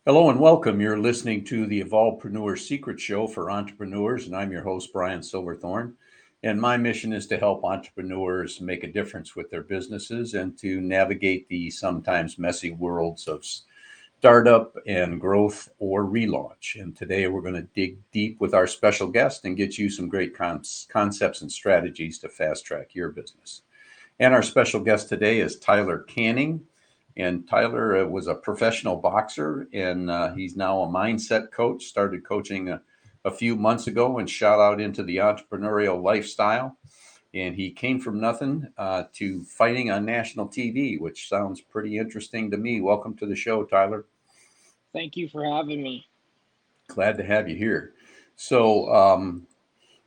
Hello and welcome. You're listening to the Evolvepreneur Secrets Show for entrepreneurs, and I'm your host, Brian Silverthorne. And my mission is to help entrepreneurs make a difference with their businesses and to navigate the sometimes messy worlds of startup and growth or relaunch. And today we're going to dig deep with our special guest and get you some great concepts and strategies to fast track your business. And our special guest today is Tyler Canning. And Tyler was a professional boxer, and he's now a mindset coach. Started coaching a few months ago and shot out into the entrepreneurial lifestyle. And he came from nothing to fighting on national TV, which sounds pretty interesting to me. Welcome to the show, Tyler. Thank you for having me. Glad to have you here. So,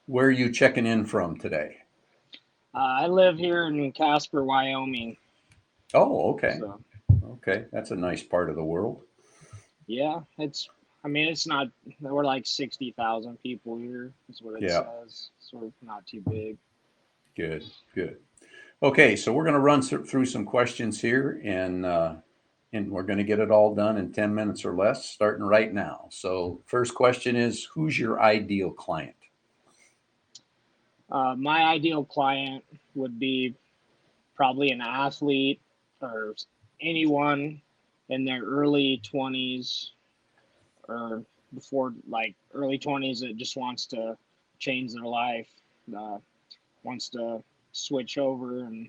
where are you checking in from today? I live here in Casper, Wyoming. Oh, okay. So, Okay. That's a nice part of the world. yeah, it's not, we're like 60,000 people here, is what it Yeah. says. Sort of not too big. Good. Good. Okay, so we're going to run through some questions here, and we're going to get it all done in 10 minutes or less, starting right now. So, first question is, who's your ideal client? My ideal client would be probably an athlete or anyone in their early 20s or before like early 20s that just wants to change their life, uh, wants to switch over and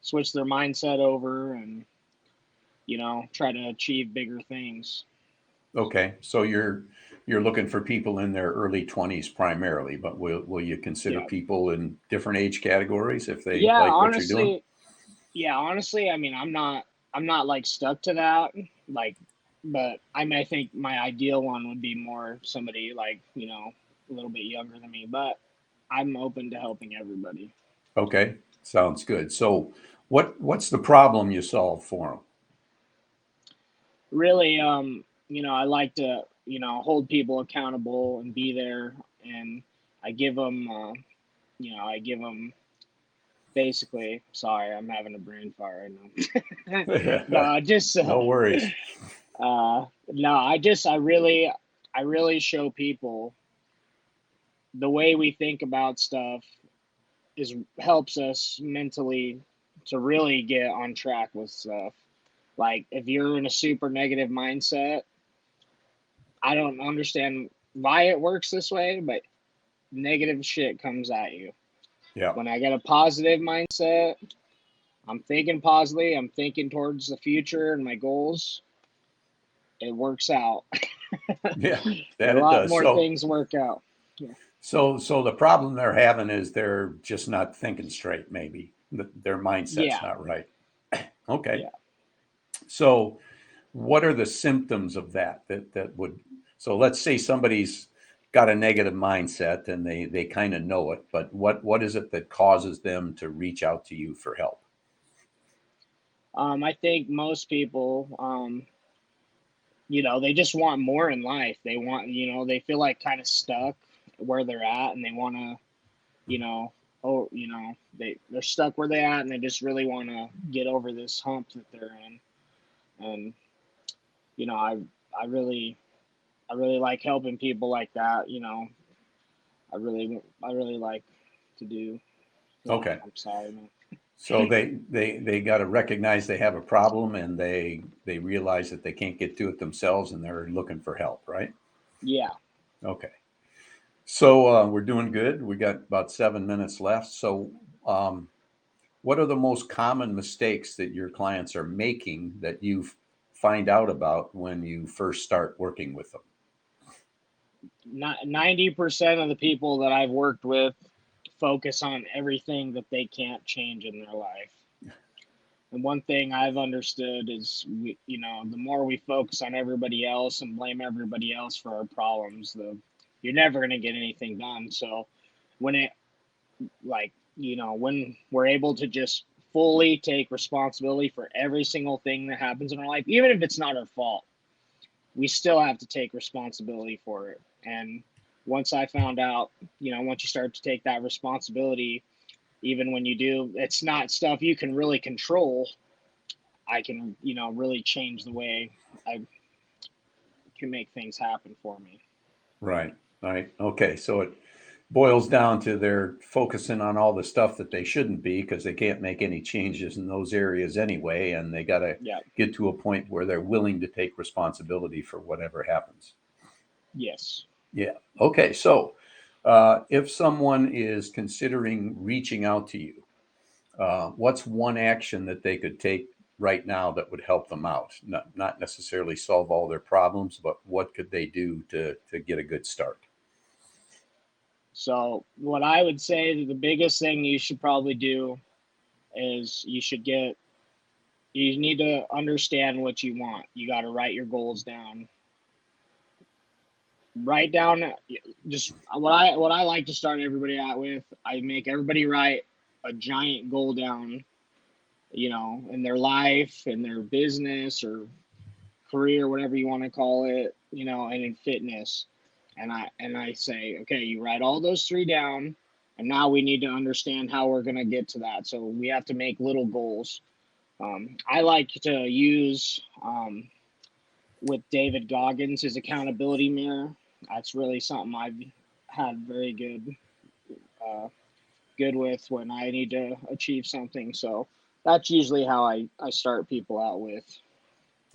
switch their mindset over and try to achieve bigger things. Okay, so you're looking for people in their early 20s primarily, but will you consider Yeah. people in different age categories if they Yeah, like what you're doing? honestly, I mean, I'm not like stuck to that, like, but I think my ideal one would be more somebody like, a little bit younger than me, but I'm open to helping everybody. Okay, sounds good. So, what's the problem you solve for them? Really, I like to, hold people accountable and be there, and I give them, I give them basically. Sorry, I'm having a brain fire right now. No, I just, No worries. no, I really show people the way we think about stuff is helps us mentally to really get on track with stuff. Like if you're in a super negative mindset, I don't understand why it works this way, but negative shit comes at you. Yeah, When I get a positive mindset, I'm thinking positively, I'm thinking towards the future and my goals, it works out. yeah, A that it lot does. more things work out. Yeah. So the problem they're having is they're just not thinking straight. Maybe their mindset's Yeah. not right. Okay. Yeah. So what are the symptoms of that would? So let's say somebody's got a negative mindset and they kind of know it, but what is it that causes them to reach out to you for help? I think most people, they just want more in life. They want, they feel like kind of stuck where they're at and they want to, you know, oh, they're stuck where they're at and they just really want to get over this hump that they're in. And, you know, I, I really like helping people like that. I really like to do. Yeah. Okay. I'm sorry, man. So they got to recognize they have a problem and they realize that they can't get to it themselves and they're looking for help, right? Yeah. Okay. So we're doing good. We got about 7 minutes left. So, um, what are the most common mistakes that your clients are making that you find out about when you first start working with them? 90% of the people that I've worked with focus on everything that they can't change in their life. And one thing I've understood is, the more we focus on everybody else and blame everybody else for our problems, you're never going to get anything done. So when it, like, when we're able to just fully take responsibility for every single thing that happens in our life, even if it's not our fault, we still have to take responsibility for it. And once I found out, once you start to take that responsibility, even when you do, it's not stuff you can really control. I can, really change the way I can make things happen for me. Right. Right. Okay. So it boils down to they're focusing on all the stuff that they shouldn't be because they can't make any changes in those areas anyway. And they got to Yeah. get to a point where they're willing to take responsibility for whatever happens. Yes. Yeah. Okay. So if someone is considering reaching out to you, what's one action that they could take right now that would help them out? Not necessarily solve all their problems, but what could they do to get a good start? So what I would say that the biggest thing you should probably do is you need to understand what you want. You got to write your goals down. Write down just what I like to start everybody out with. I make everybody write a giant goal down, in their life, in their business or career, whatever you want to call it, and in fitness. And I say, okay, you write all those three down, and now we need to understand how we're going to get to that. So we have to make little goals. I like to use with David Goggins his accountability mirror. That's really something I've had very good with when I need to achieve something. So that's usually how I start people out with.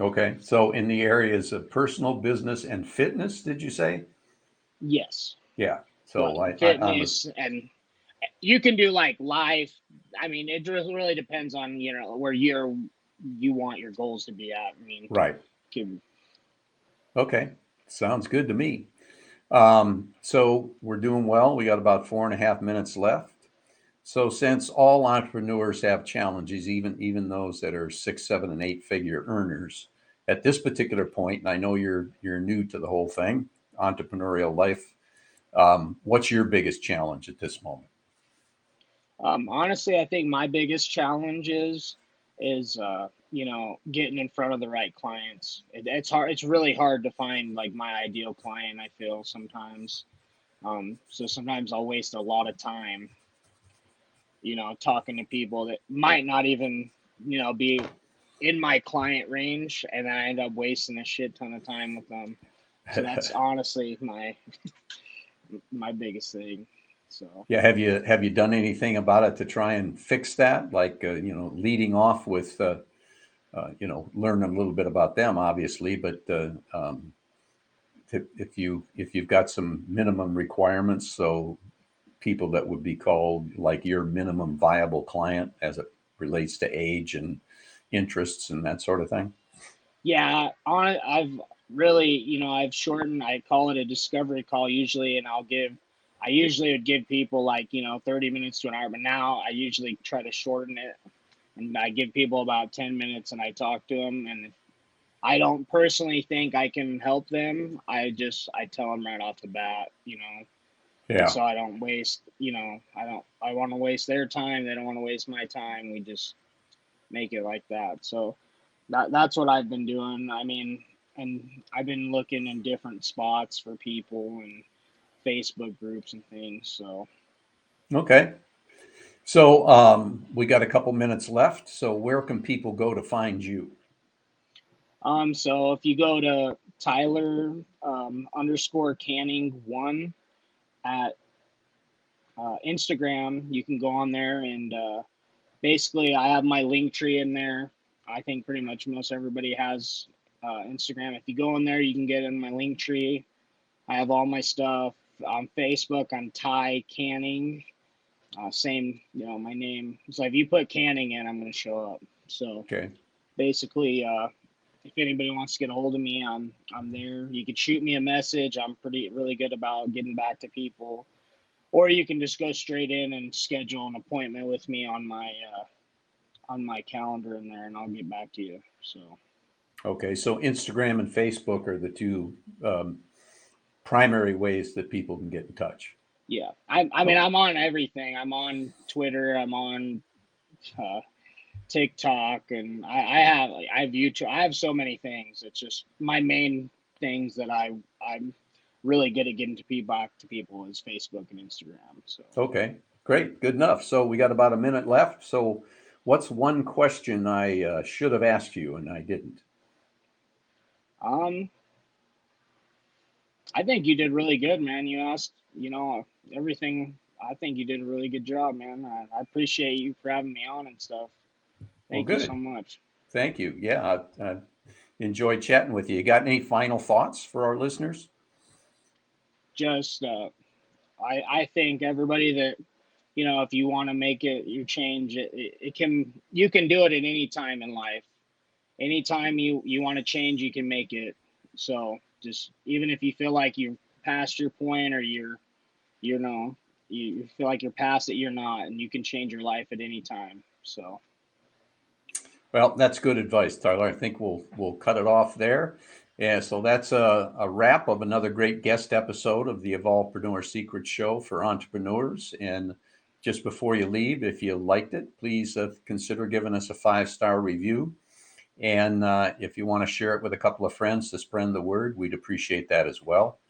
Okay. So in the areas of personal, business, and fitness, did you say? Yes. Yeah. Well, So I'm a, fitness, and you can do like life. I mean, it really depends on, where you want your goals to be at. I mean, right. can, Okay. Sounds good to me. So we're doing well. We got about 4.5 minutes left. So since all entrepreneurs have challenges, even those that are 6, 7, and 8 figure earners, at this particular point, and I know you're new to the whole thing, entrepreneurial life. What's your biggest challenge at this moment? honestly, I think my biggest challenge is getting in front of the right clients. It's hard. It's really hard to find like my ideal client. I feel sometimes. So sometimes I'll waste a lot of time, talking to people that might not even, be in my client range, and then I end up wasting a shit ton of time with them. So that's honestly my biggest thing. So Yeah, have you done anything about it to try and fix that? Like leading off with learn a little bit about them, obviously, but if you've got some minimum requirements, so people that would be called like your minimum viable client as it relates to age and interests and that sort of thing. yeah, I've really, I've shortened. I call it a discovery call usually, and I usually would give people like 30 minutes to an hour, but now I usually try to shorten it, and I give people about 10 minutes, and I talk to them, and if I don't personally think I can help them, I tell them right off the bat, and Yeah. so I don't waste, I want to waste their time. They don't want to waste my time. We just make it like that. So that's what I've been doing. I mean, and I've been looking in different spots for people and Facebook groups and things. So, Okay. So we got a couple minutes left. So where can people go to find you? so if you go to Tyler underscore Canning one at Instagram, you can go on there and basically I have my link tree in there. I think pretty much most everybody has Instagram. If you go in there, you can get in my link tree. I have all my stuff on Facebook. I'm Ty Canning. Same, my name. So if you put Canning in, I'm going to show up. So Okay. basically, if anybody wants to get a hold of me, I'm there. You could shoot me a message. I'm really good about getting back to people, or you can just go straight in and schedule an appointment with me on my calendar in there, and I'll get back to you. So Okay. So Instagram and Facebook are the two primary ways that people can get in touch. yeah, I mean Oh, I'm on everything. I'm on Twitter. I'm on uh, TikTok, and I have YouTube. I have so many things. It's just my main things that I'm really good at getting to back to people is Facebook and Instagram. So okay. Great. Good enough. So we got about a minute left. So what's one question I should have asked you and I didn't? um I think you did really good, man. You asked, everything. I think you did a really good job, man. I appreciate you for having me on and stuff. Well, Thank you so good. much. Thank you. Yeah, I enjoyed chatting with you. You got any final thoughts for our listeners? Just, I think everybody that, if you want to make it, you change it, you can do it at any time in life. Anytime you want to change, you can make it. So just, even if you feel like you're past your point, or you know, you feel like you're past it, you're not, and you can change your life at any time. So Well, that's good advice, Tyler. I think we'll cut it off there. Yeah, so that's a wrap of another great guest episode of the Evolvepreneur Secrets Show for entrepreneurs. And just before you leave, if you liked it, please consider giving us a 5-star review. And if you want to share it with a couple of friends to spread the word, we'd appreciate that as well.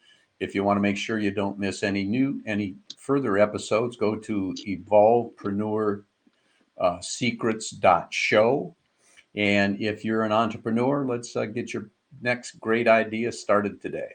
If you want to make sure you don't miss any further episodes, go to Evolvepreneur secrets.show. And if you're an entrepreneur, let's get your next great idea started today.